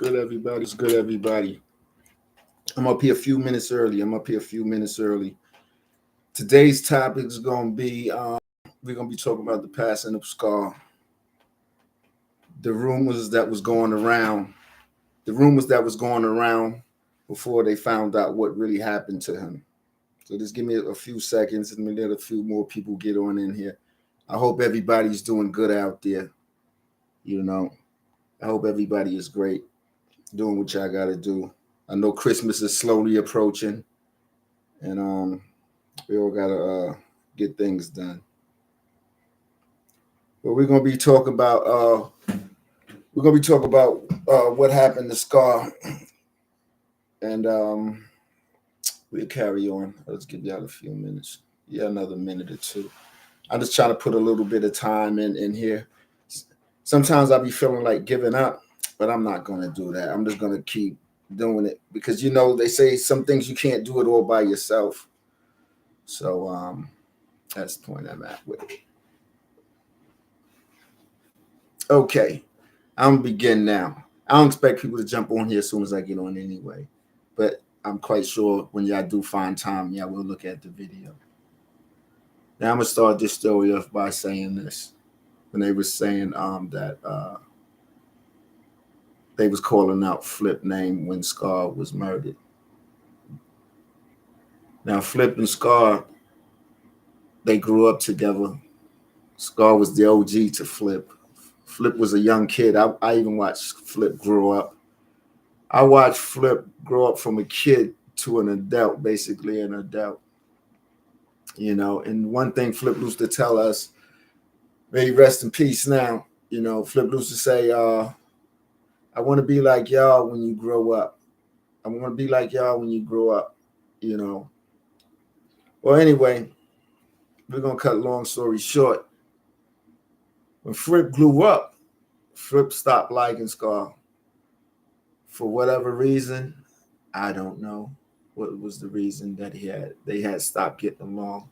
good, everybody? It's good, everybody. I'm up here a few minutes early. Today's topic is going to be we're going to be talking about the passing of Scar. The rumors that was going around, the rumors that was going around before they found out what really happened to him. So just give me a few seconds and let a few more people get on in here. I hope everybody's doing good out there. You know, I hope everybody is great, doing what y'all got to do. I know Christmas is slowly approaching, and we all gotta get things done. But we're gonna be talking about what happened to Scar, and we'll carry on. Let's give y'all a few minutes, yeah, another minute or two. I'm just trying to put a little bit of time in here. Sometimes I'll be feeling like giving up, but I'm not gonna do that. I'm just gonna keep doing it because they say some things you can't do it all by yourself. So that's the point I'm at with it. Okay, I'm gonna begin now. I don't expect people to jump on here as soon as I get on anyway, but I'm quite sure when y'all do find time, y'all will look at the video. Now I'm gonna start this story off by saying this. When they were saying that they was calling out Flip name when Scar was murdered. Now Flip and Scar, they grew up together. Scar was the OG to Flip. Flip was a young kid. I even watched Flip grow up. I watched Flip grow up from a kid to an adult, basically an adult. And one thing Flip used to tell us, may he rest in peace now, Flip used to say, I want to be like y'all when you grow up. I want to be like y'all when you grow up. Well, anyway, we're going to cut a long story short. When Flip grew up, Flip stopped liking Scar. For whatever reason, I don't know what was the reason that they had stopped getting along.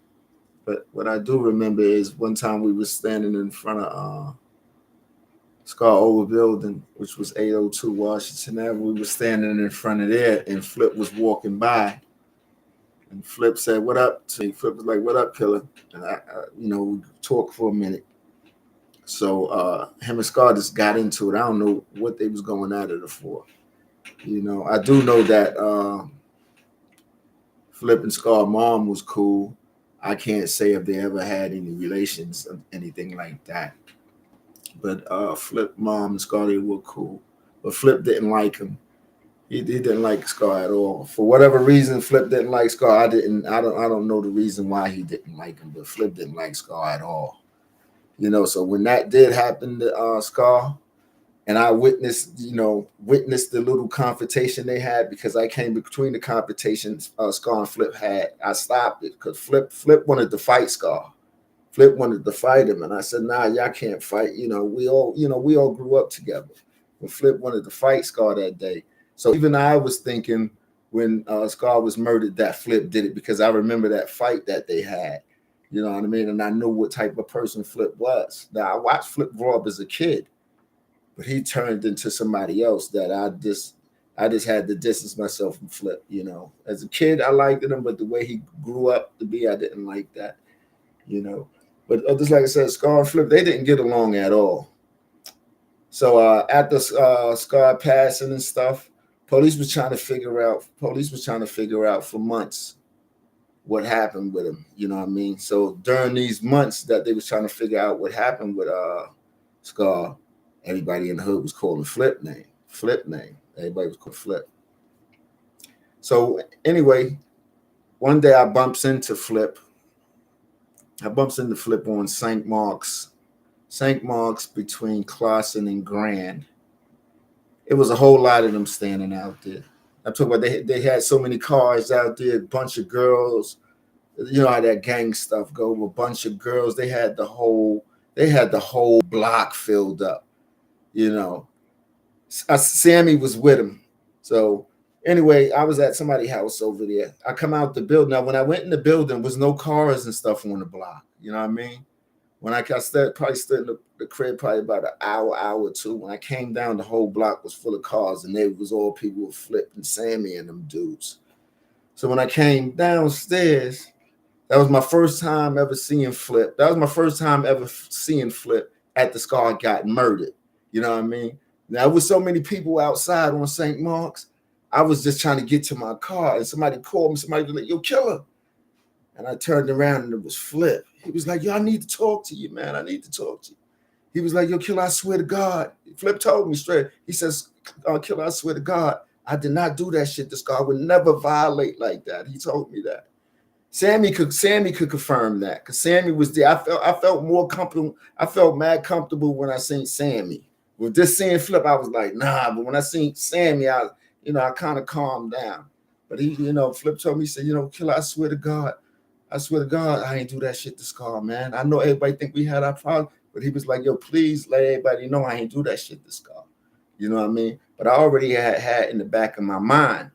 But what I do remember is one time we were standing in front of Scar old building, which was 802 Washington Avenue. We were standing in front of there, and Flip was walking by. And Flip said, "What up?" to me. Flip was like, "What up, Killa?" And we talked for a minute. So him and Scar just got into it. I don't know what they was going at it for. I do know that Flip and Scar mom was cool. I can't say if they ever had any relations or anything like that. But Flip mom and Scar, they were cool. But Flip didn't like him. He didn't like Scar at all. For whatever reason, Flip didn't like Scar. I don't know the reason why he didn't like him, but Flip didn't like Scar at all. So when that did happen to Scar, and I witnessed the little confrontation they had, because I came between the confrontations Scar and Flip had. I stopped it because Flip wanted to fight Scar. Flip wanted to fight him, and I said, "Nah, y'all can't fight. We all grew up together." But Flip wanted to fight Scar that day. So even I was thinking when Scar was murdered that Flip did it, because I remember that fight that they had. You know what I mean? And I knew what type of person Flip was. Now, I watched Flip grow up as a kid, but he turned into somebody else that I just had to distance myself from Flip. As a kid, I liked him, but the way he grew up to be, I didn't like that. But just like I said, Scar and Flip, they didn't get along at all. So after Scar passing and stuff, police was trying to figure out for months what happened with him. You know what I mean? So during these months that they was trying to figure out what happened with Scar, everybody in the hood was calling Flip name. Everybody was calling Flip. So anyway, one day I bumps into Flip on St. Mark's between Clausen and Grand. It was a whole lot of them standing out there. I'm talking about they had so many cars out there, a bunch of girls. You know how that gang stuff go, a bunch of girls. They had the whole block filled up. Sammy was with him. So anyway, I was at somebody's house over there. I come out the building. Now, when I went in the building, was no cars and stuff on the block. You know what I mean? When probably stood in the crib probably about an hour or two. When I came down, the whole block was full of cars, and it was all people with Flip and Sammy and them dudes. So when I came downstairs, that was my first time ever seeing Flip. That was my first time ever seeing Flip at the Scar got murdered. You know what I mean? Now, with so many people outside on St. Mark's, I was just trying to get to my car, and somebody called me. Somebody was like, "Yo, Killa." And I turned around, and it was Flip. He was like, "Yo, I need to talk to you, man. I need to talk to you." He was like, "Yo, Killa, I swear to God." Flip told me straight. He says, "Killa, I swear to God, I did not do that shit. This guy would never violate like that." He told me that. Sammy could confirm that, because Sammy was there. I felt more comfortable. I felt mad comfortable when I seen Sammy. With this seeing Flip, I was like, nah. But when I seen Sammy, I kind of calmed down. But he, Flip told me, he said, Killa, I swear to God, I ain't do that shit to Scar, man. I know everybody think we had our problem, but he was like, yo, please let everybody know I ain't do that shit to Scar. You know what I mean? But I already had in the back of my mind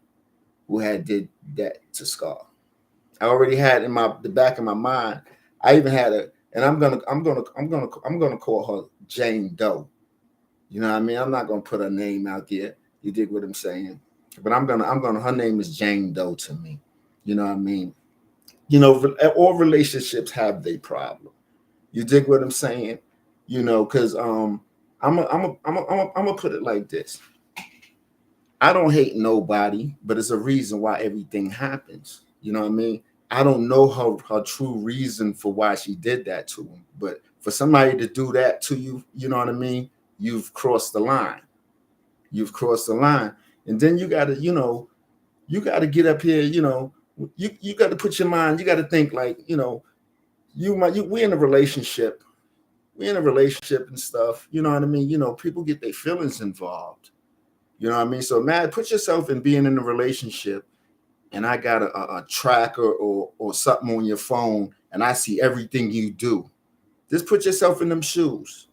who had did that to Scar. I already had in the back of my mind. I even had and I'm gonna call her Jane Doe. You know what I mean? I'm not gonna put her name out there. You dig what I'm saying? But her name is Jane Doe to me. You know what I mean? All relationships have their problem. You dig what I'm saying? Because I'm gonna put it like this. I don't hate nobody, but it's a reason why everything happens. You know what I mean? I don't know her true reason for why she did that to him, but for somebody to do that to you, you know what I mean? You've crossed the line. You've crossed the line, and then you got to, get up here. You got to put your mind. You got to think like, we're in a relationship. We're in a relationship and stuff. You know what I mean? People get their feelings involved. You know what I mean? So, man, put yourself in being in a relationship, and I got a tracker or something on your phone, and I see everything you do. Just put yourself in them shoes.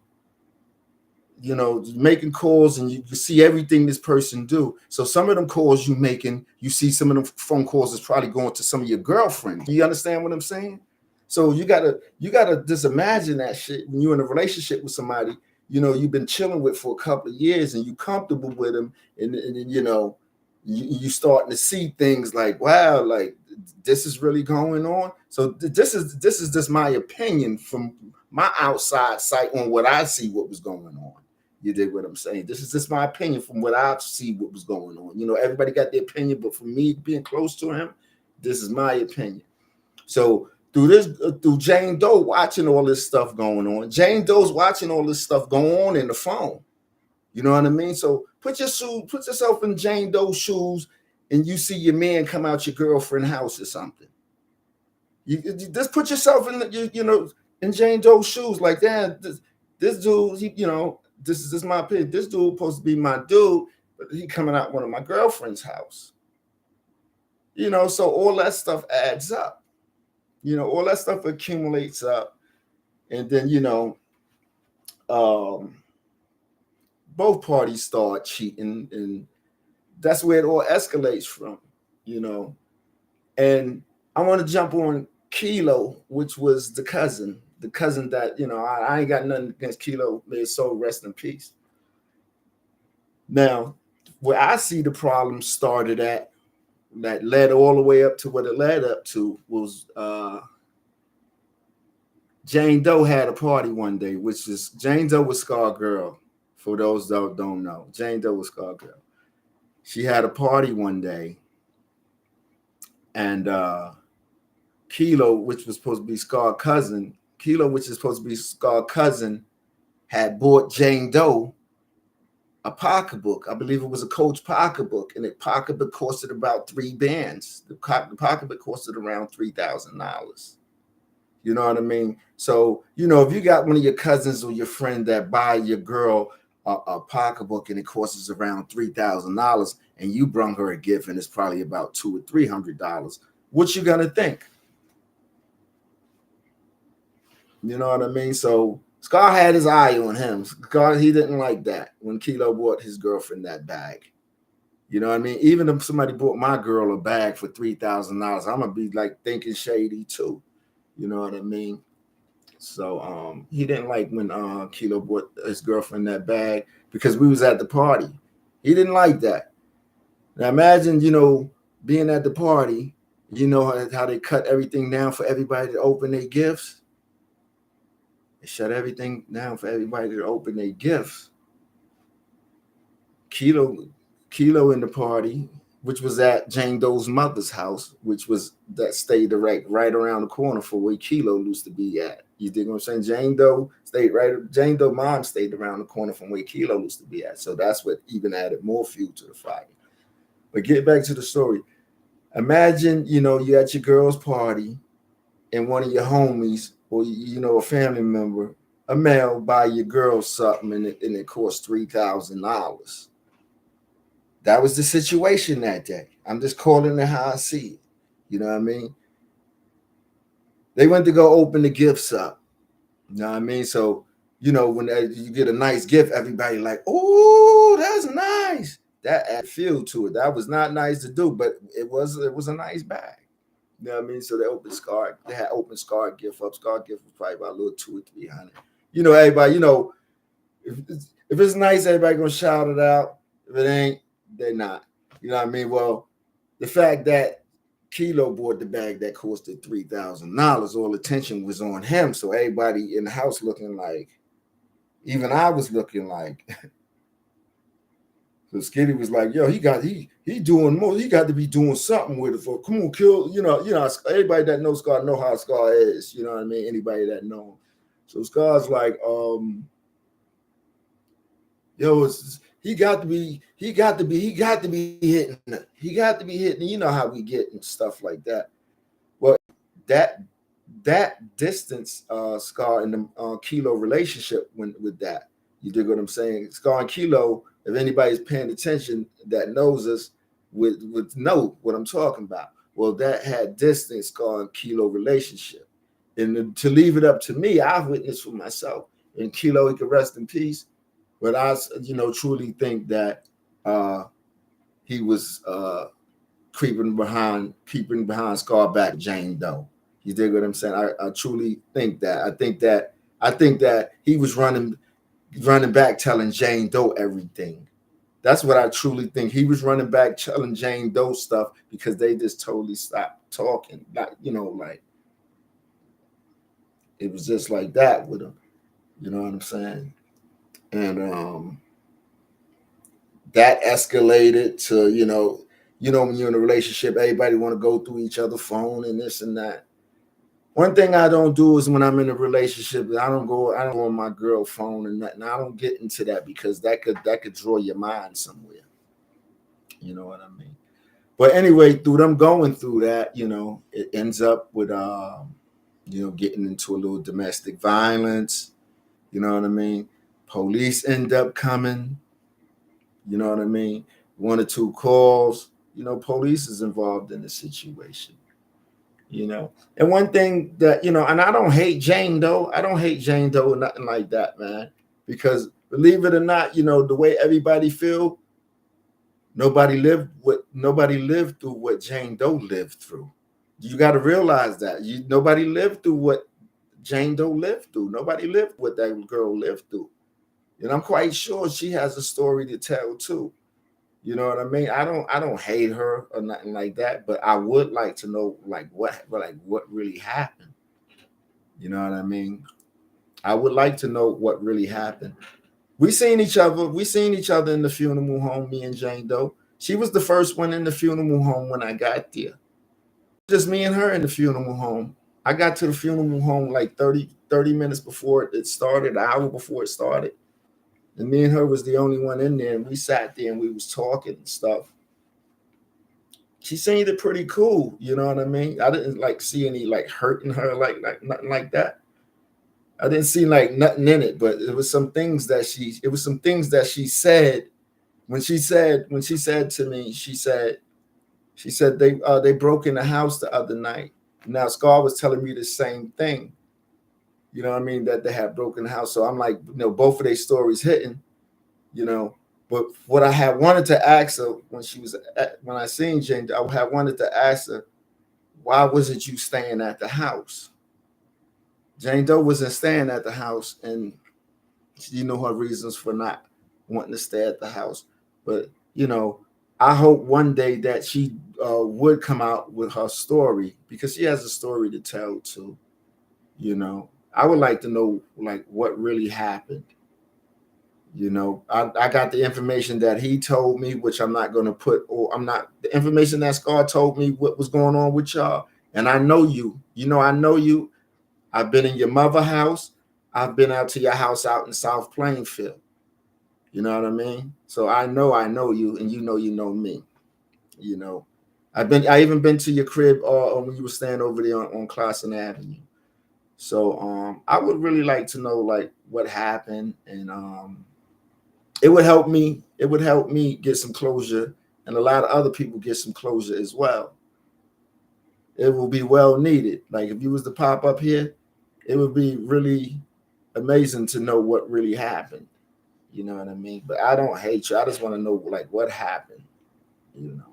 Making calls, and you see everything this person do. So some of them calls you making, you see some of them phone calls is probably going to some of your girlfriends. Do you understand what I'm saying? So you gotta just imagine that shit when you're in a relationship with somebody, you've been chilling with for a couple of years, and you comfortable with them, and you starting to see things like, wow, like this is really going on. So this is just my opinion from my outside sight on what I see, what was going on. You dig what I'm saying? This is just my opinion from what I see, what was going on. Everybody got their opinion, but for me being close to him, this is my opinion. So through Jane Doe watching all this stuff going on, Jane Doe's watching all this stuff going on in the phone. You know what I mean? So put yourself in Jane Doe's shoes, and you see your man come out your girlfriend's house or something. You just put yourself in Jane Doe's shoes, like that. This dude, this is my opinion. This dude supposed to be my dude, but he coming out one of my girlfriend's house. So all that stuff adds up. All that stuff accumulates up, and then both parties start cheating, and that's where it all escalates from. And I want to jump on Killa, which was the cousin that I ain't got nothing against Killa. May his soul rest in peace. Now, where I see the problem started at, that led all the way up to what it led up to, was Jane Doe had a party one day, which is Jane Doe was Scar Girl. For those that don't know, Jane Doe was Scar Girl. She had a party one day, and Killa, which was supposed to be Scar cousin, had bought Jane Doe a pocketbook. I believe it was a Coach pocketbook, and the pocketbook costed about $3 The pocketbook costed around $3,000. You know what I mean? So, if you got one of your cousins or your friend that buy your girl a pocketbook and it costs around $3,000, and you brung her a gift and it's probably about $200 or $300, what you gonna think? You know what I mean? So Scar had his eye on him. Scar, he didn't like that when Killa bought his girlfriend that bag. You know what I mean? Even if somebody bought my girl a bag for $3,000, I'm gonna be like thinking shady too. You know what I mean? So he didn't like when Kilo bought his girlfriend that bag because we was at the party. He didn't like that. Now imagine, being at the party, how they cut everything down for everybody to open their gifts. They shut everything down for everybody to open their gifts. Kilo, Kilo in the party, which was at Jane Doe's mother's house, which was that stayed right around the corner for where Kilo used to be at. You dig what I'm saying? Jane Doe mom stayed around the corner from where Kilo used to be at. So that's what even added more fuel to the fire. But get back to the story. Imagine, you're at your girl's party and one of your homies or, a family member, a male, buy your girl something and it costs $3,000. That was the situation that day. I'm just calling it how I see it. You know what I mean? They went to go open the gifts up. You know what I mean? So, when you get a nice gift, everybody like, oh, that's nice. That added feel to it. That was not nice to do, but it was a nice bag. You know what I mean? So they had open Scar gift up. Scar gift was probably about a little 200 or 300. Everybody, if it's nice, everybody gonna shout it out. If it ain't, they're not. You know what I mean? Well, the fact that Kilo bought the bag that costed $3,000, all attention was on him. So everybody in the house looking like, even I was looking like. So Skitty was like, yo, he doing more. He got to be doing something with it for. Come on, kill. Everybody that knows Scar know how Scar is. You know what I mean? Anybody that know him. So Scar's like, yo, he got to be hitting. He got to be hitting. You know how we get and stuff like that. Well, that distance, Scar and the Kilo relationship went with that. You dig what I'm saying? Scar and Kilo, if anybody's paying attention that knows us, would know what I'm talking about. Well, that had distance, Scar and Kilo relationship. And to leave it up to me, I've witnessed for myself. And Kilo, he could rest in peace. But I, truly think that he was keeping behind Scar back Jane Doe. You dig what I'm saying? I truly think that. I think that he was running back telling Jane Doe everything. That's what I truly think. He was running back telling Jane Doe stuff because they just totally stopped talking. Like it was just like that with him. You know what I'm saying? And that escalated to, when you're in a relationship, everybody want to go through each other's phone and this and that. One thing I don't do is when I'm in a relationship, I don't go on my girl phone and nothing. I don't get into that because that could draw your mind somewhere. You know what I mean? But anyway, through them going through that, it ends up with getting into a little domestic violence. You know what I mean? Police end up coming. You know what I mean? 1 or 2 calls. Police is involved in the situation. And one thing that, and I don't hate Jane Doe. I don't hate Jane Doe or nothing like that, man. Because believe it or not, the way everybody feel, nobody lived through what Jane Doe lived through. You got to realize that. Nobody lived through what Jane Doe lived through. Nobody lived what that girl lived through. And I'm quite sure she has a story to tell too. You know what I mean? I don't hate her or nothing like that, but I would like to know what really happened. You know what I mean? I would like to know what really happened. We seen each other in the funeral home, me and Jane Doe. She was the first one in the funeral home when I got there. Just me and her in the funeral home. I got to the funeral home like 30 minutes before it started, an hour before it started. And me and her was the only one in there, and we sat there and we was talking and stuff. She seemed it pretty cool, you know what I mean? I didn't see any hurting her, like nothing like that. I didn't see nothing in it, but it was some things that she said when she said to me, she said they broke in the house the other night. Now Scar was telling me the same thing. You know what I mean? That they had broken the house. So I'm like, both of their stories hitting, But what I had wanted to ask her when I seen Jane, I had wanted to ask her, why wasn't you staying at the house? Jane Doe wasn't staying at the house, and you know her reasons for not wanting to stay at the house. But you know, I hope one day that she would come out with her story because she has a story to tell too. You know, I would like to know like what really happened. You know, I got the information that he told me, which I'm not going to put, or I'm not the information that Scar told me what was going on with y'all. And I know you. You know, I know you. I've been in your mother house. I've been out to your house out in South Plainfield. You know what I mean? So I know you, and you know me. You know, I even been to your crib when you were staying over there on Classen Avenue. So I would really like to know like what happened, and it would help me. It would help me get some closure, and a lot of other people get some closure as well. It will be well needed. Like if you was to pop up here, it would be really amazing to know what really happened. You know what I mean? But I don't hate you. I just want to know like what happened. You know,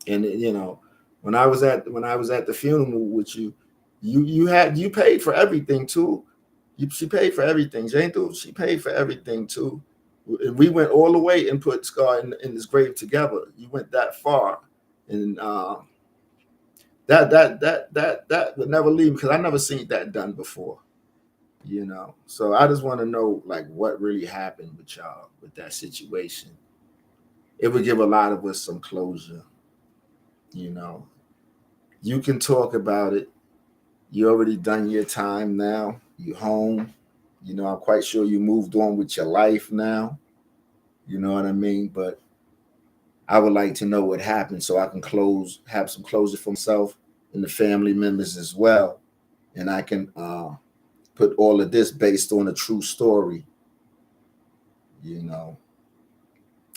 and you know, when I was at the funeral with you, you paid for everything too. She paid for everything. Jane too. She paid for everything too. And we went all the way and put Scar in his grave together. You went that far, and that would never leave because I never seen that done before. You know, so I just want to know like what really happened with y'all with that situation. It would give a lot of us some closure. You know, you can talk about it. You already done your time now. You home. You know, I'm quite sure you moved on with your life now. You know what I mean? But I would like to know what happened so I can have some closure for myself and the family members as well. And I can put all of this based on a true story. You know,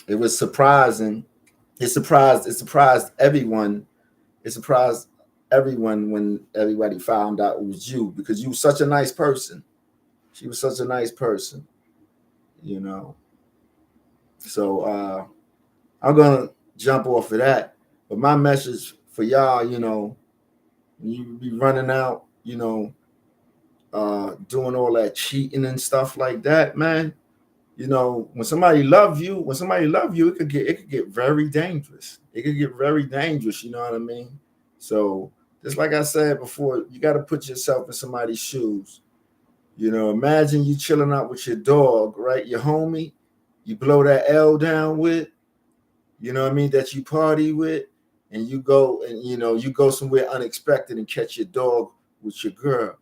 it was surprising. It surprised everyone. It surprised everyone when everybody found out it was you because you were such a nice person. She was such a nice person, you know. So I'm gonna jump off of that. But my message for y'all, you know, when you be running out, you know, doing all that cheating and stuff like that, man. You know, when somebody love you, it could get very dangerous. It could get very dangerous. You know what I mean? So just like I said before, you got to put yourself in somebody's shoes. You know, imagine you chilling out with your dog, right? Your homie, you blow that L down with, you know what I mean, that you party with, and you go and you go somewhere unexpected and catch your dog with your girl.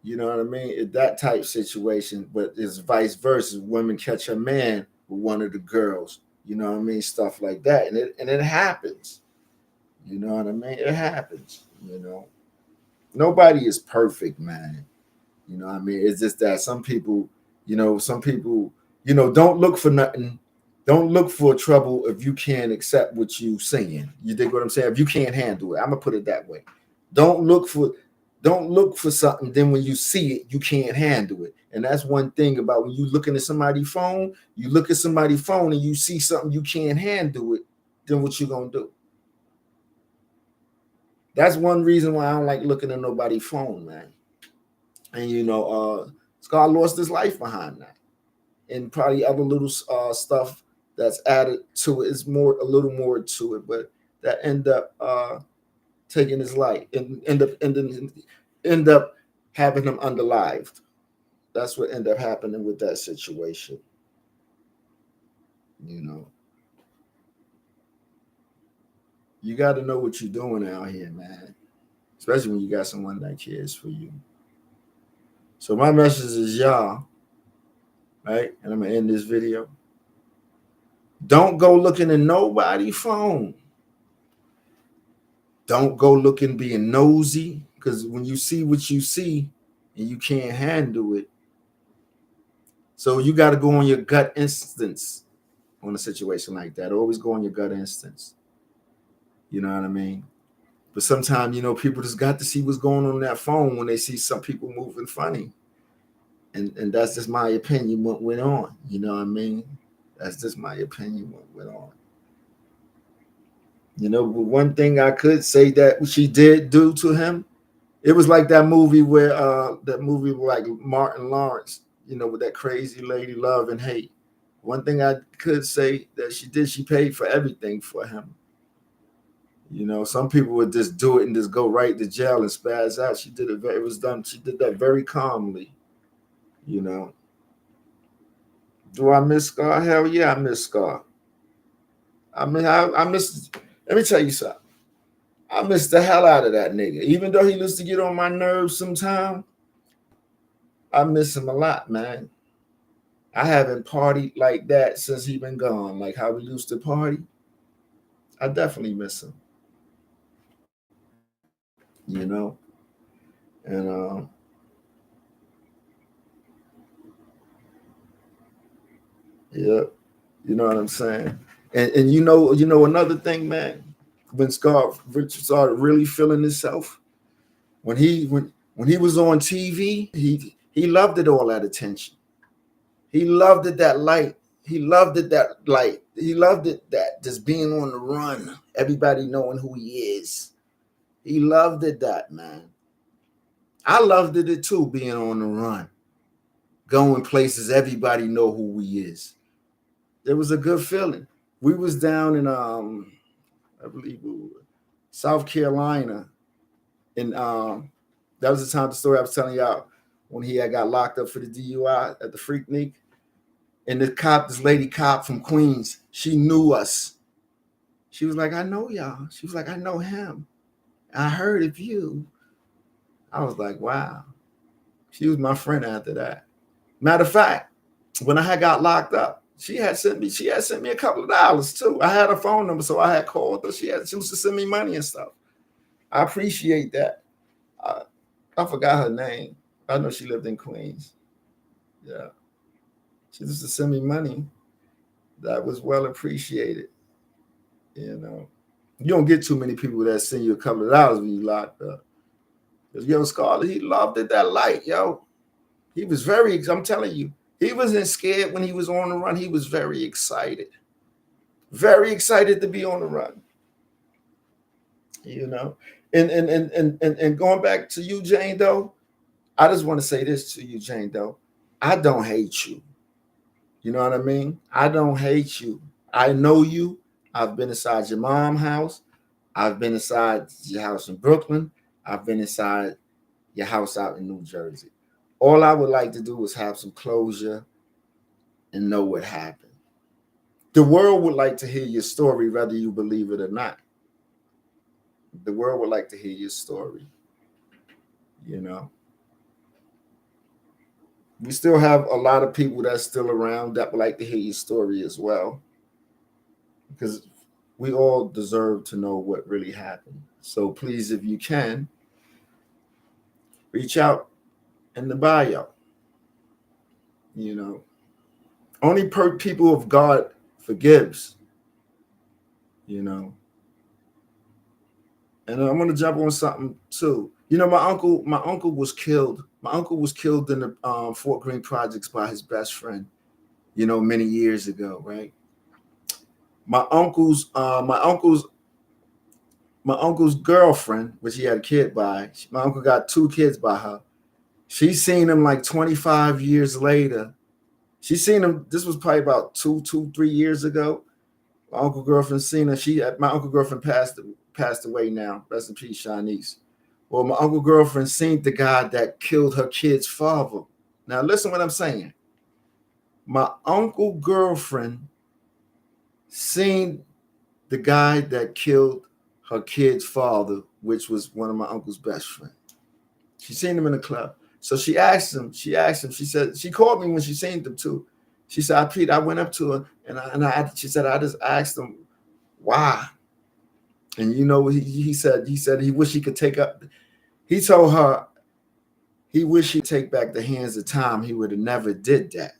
You know what I mean? That type situation, but it's vice versa. Women catch a man with one of the girls. You know what I mean? Stuff like that, and it happens. You know what I mean? It happens. You know, nobody is perfect, man. You know what I mean? It's just that some people, don't look for nothing. Don't look for trouble if you can't accept what you saying. You dig what I'm saying? If you can't handle it, I'm gonna put it that way. Don't look for don't look for something. Then when you see it, you can't handle it. And that's one thing about when you looking at somebody's phone. You look at somebody's phone and you see something you can't handle it. Then what you gonna do? That's one reason why I don't like looking at nobody's phone, man. And Scar lost his life behind that, and probably other little stuff that's added to it is a little more to it, but that end up taking his life and end up having him underlived. That's what ended up happening with that situation. You know, you got to know what you're doing out here, man. Especially when you got someone that cares for you. So my message is y'all, right? And I'm gonna end this video. Don't go looking at nobody's phone. Don't go looking being nosy, because when you see what you see and you can't handle it, so you got to go on your gut instincts on a situation like that. Always go on your gut instincts. You know what I mean? But sometimes, people just got to see what's going on that phone when they see some people moving funny. And that's just my opinion what went on. You know what I mean? That's just my opinion what went on. But one thing I could say that she did do to him, It was like that movie where that movie with like Martin Lawrence, you know, with that crazy lady Love and Hate. One thing I could say that she did, she paid for everything for him. You know, some people would just do it and just go right to jail and spaz out. She did it. It was done. She did that very calmly. You know. Do I miss Scar? Hell yeah, I miss Scar. I mean, I miss. Let me tell you something. I miss the hell out of that nigga. Even though he used to get on my nerves sometimes, I miss him a lot, man. I haven't partied like that since he been gone. Like how we used to party. I definitely miss him. You know, and yeah, you know what I'm saying. And you know another thing, man. When Scar Richard started really feeling himself, when he was on TV, he loved it all that attention. He loved it that light. He loved it that light. He loved it that just being on the run, everybody knowing who he is. He loved it that, man. I loved it too, being on the run, going places everybody know who he is. It was a good feeling. We was down in I believe it was South Carolina, and that was the time the story I was telling y'all when he had got locked up for the DUI at the Freaknik. And this lady cop from Queens, she knew us. She was like, I know y'all. She was like, I know him. I heard of you. I was like, wow. She was my friend after that. Matter of fact, when I had got locked up, she had sent me a couple of dollars too. I had her phone number, so I had called her. She used to send me money and stuff. I appreciate that. I, I forgot her name. I know she lived in Queens. Yeah. She used to send me money. That was well appreciated. You know. You don't get too many people that send you a couple of dollars when you locked up. Because yo, Scarlett, he loved it that light, yo. He was I'm telling you, he wasn't scared when he was on the run. He was very excited. Very excited to be on the run. You know. And going back to you, Jane, though, I just want to say this to you, Jane, though. I don't hate you. You know what I mean? I don't hate you. I know you. I've been inside your mom's house. I've been inside your house in Brooklyn. I've been inside your house out in New Jersey. All I would like to do is have some closure and know what happened. The world would like to hear your story, whether you believe it or not. The world would like to hear your story. You know, we still have a lot of people that's still around that would like to hear your story as well, because we all deserve to know what really happened. So please, if you can, reach out in the bio. You know, only people of God forgives. You know, and I'm gonna jump on something too. You know, my uncle was killed. My uncle was killed in the Fort Greene projects by his best friend. You know, many years ago, right? My uncle's my uncle's girlfriend, which he had a kid by. My uncle got two kids by her. She seen him like 25 years later. She seen him. This was probably about 3 years ago. My uncle girlfriend seen her. My uncle girlfriend passed away now. Rest in peace, Shanice. Well, my uncle girlfriend seen the guy that killed her kid's father. Now listen what I'm saying. My uncle girlfriend seen the guy that killed her kid's father, which was one of my uncle's best friends. She seen him in the club. So she asked him, she said, she called me when she seen them too. She said, Pete, I went up to her she said, I just asked him why. And you know what he said? He said he wished he could take up. He told her he wished he'd take back the hands of time. He would have never did that.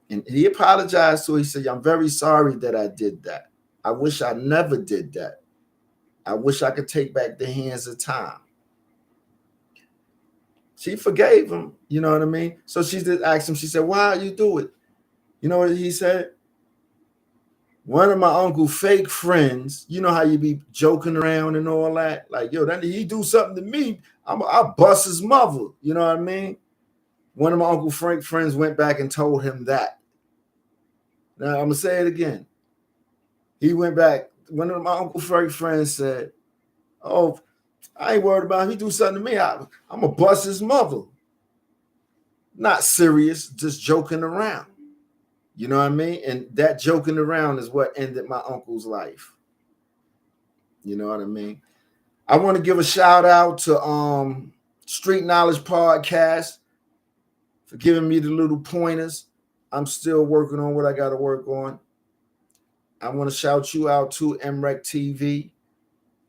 And he apologized to her. He said, I'm very sorry that I did that. I wish I never did that. I wish I could take back the hands of time. She forgave him, you know what I mean? So she just asked him, she said, why you do it? You know what he said? One of my uncle's fake friends, you know how you be joking around and all that? Like, yo, that he do something to me, I'll bust his mother. You know what I mean? One of my Uncle Frank friends went back and told him that. Now, I'm going to say it again. He went back. One of my Uncle Frank friends said, oh, I ain't worried about him. He do something to me, I'm going to bust his mother. Not serious, just joking around. You know what I mean? And that joking around is what ended my uncle's life. You know what I mean? I want to give a shout out to Street Knowledge Podcast for giving me the little pointers. I'm still working on what I got to work on. I want to shout you out to MREC TV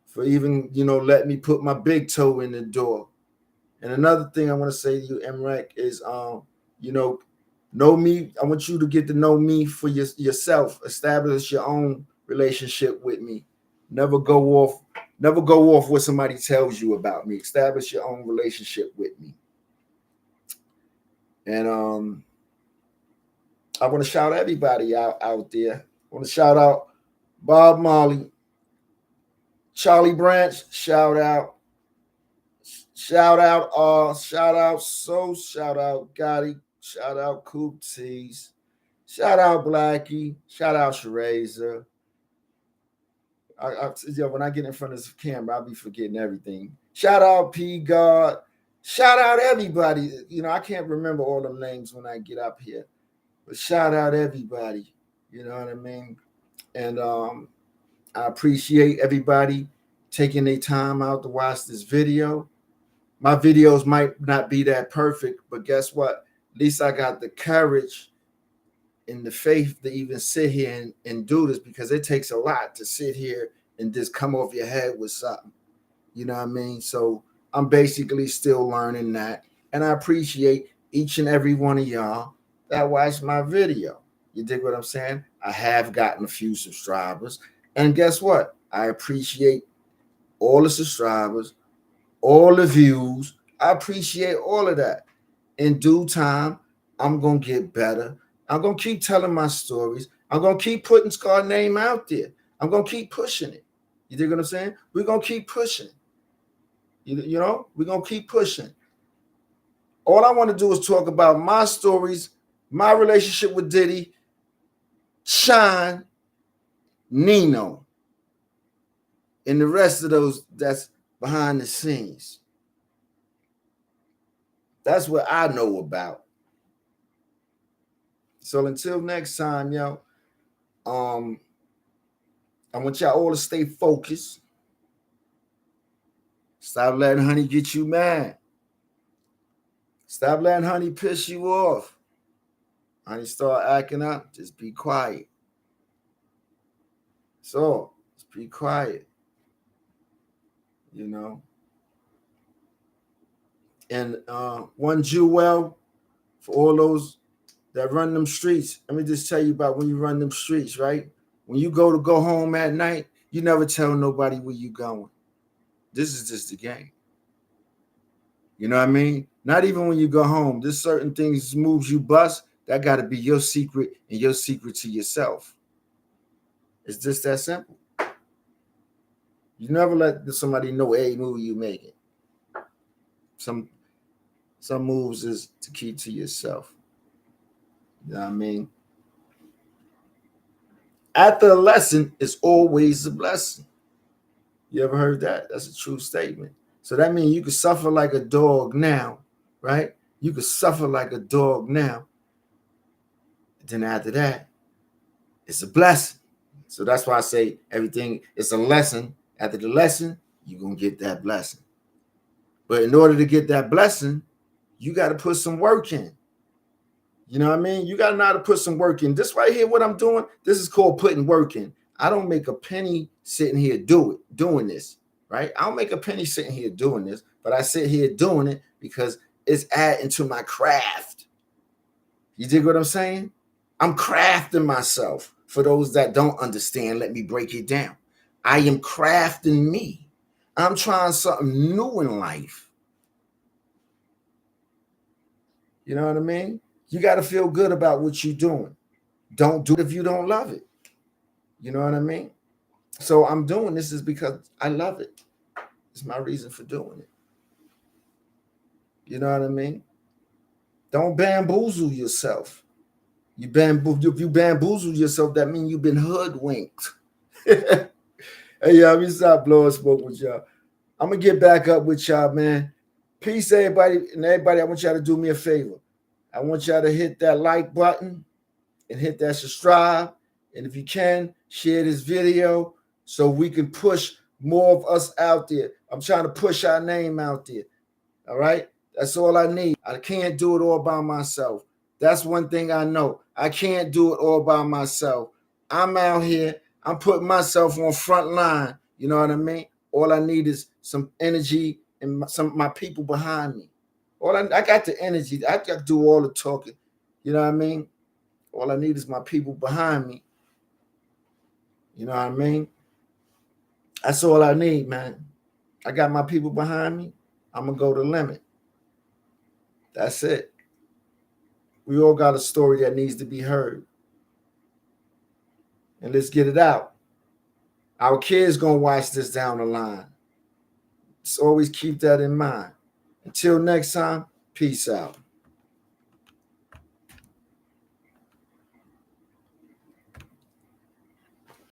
for even, let me put my big toe in the door. And another thing I want to say to you, MREC, is, know me. I want you to get to know me for yourself. Establish your own relationship with me. Never go off what somebody tells you about me. Establish your own relationship with me. And I want to shout everybody out there. I want to shout out Bob Marley, Charlie Branch, shout out shout out Gotti, shout out Coop Tees, shout out Blackie, shout out Sharazer. When I get in front of this camera, I'll be forgetting everything. Shout out P God, shout out everybody. I can't remember all them names when I get up here, but shout out everybody. You know what I mean? And I appreciate everybody taking their time out to watch this video. My videos might not be that perfect, but guess what? At least I got the courage and the faith to even sit here and do this, because it takes a lot to sit here and just come off your head with something. You know what I mean? So I'm basically still learning that. And I appreciate each and every one of y'all that watched my video. You dig what I'm saying? I have gotten a few subscribers. And guess what? I appreciate all the subscribers, all the views. I appreciate all of that. In due time, I'm going to get better. I'm going to keep telling my stories. I'm going to keep putting Scar's name out there. I'm going to keep pushing it. You dig what I'm saying? We're going to keep pushing. We're going to keep pushing. All I want to do is talk about my stories, my relationship with Diddy, Shine, Nino, and the rest of those that's behind the scenes. That's what I know about. So until next time, yo, I want y'all all to stay focused. Stop letting honey get you mad. Stop letting honey piss you off. Honey start acting up, just be quiet. So, just be quiet. And one Jewel, for all those that run them streets, let me just tell you about when you run them streets, right? When you go home at night, you never tell nobody where you going. This is just the game. You know what I mean? Not even when you go home. There's certain things, moves you bust, that got to be your secret and your secret to yourself. It's just that simple. You never let somebody know a move you making. Some moves is to keep to yourself. You know what I mean? After a lesson is always a blessing. You ever heard that? That's a true statement. So that means you could suffer like a dog now, right? You could suffer like a dog now. Then after that, it's a blessing. So that's why I say everything is a lesson. After the lesson, you're going to get that blessing. But in order to get that blessing, you got to put some work in. You know what I mean? You got to know how to put some work in. This right here, what I'm doing, this is called putting work in. I don't make a penny sitting here doing this, right? I don't make a penny sitting here doing this, but I sit here doing it because it's adding to my craft. You dig what I'm saying? I'm crafting myself. For those that don't understand, let me break it down. I am crafting me. I'm trying something new in life. You know what I mean? You got to feel good about what you're doing. Don't do it if you don't love it. You know what I mean? So I'm doing this is because I love it. It's my reason for doing it. You know what I mean? Don't bamboozle yourself. If you bamboozle yourself, that means you've been hoodwinked. Hey, y'all, we stop blowing smoke with y'all. I'm gonna get back up with y'all, man. Peace, everybody, and everybody. I want y'all to do me a favor. I want y'all to hit that like button and hit that subscribe. And if you can, share this video so we can push more of us out there. I'm trying to push our name out there. All right. That's all I need. I can't do it all by myself. That's one thing I know. I can't do it all by myself. I'm out here. I'm putting myself on front line. You know what I mean? All I need is some energy and some of my people behind me. I got the energy. I got to do all the talking. You know what I mean? All I need is my people behind me. You know what I mean? That's all I need, man. I got my people behind me. I'm going to go the limit. That's it. We all got a story that needs to be heard. And let's get it out. Our kids going to watch this down the line. Let's always keep that in mind. Until next time, peace out.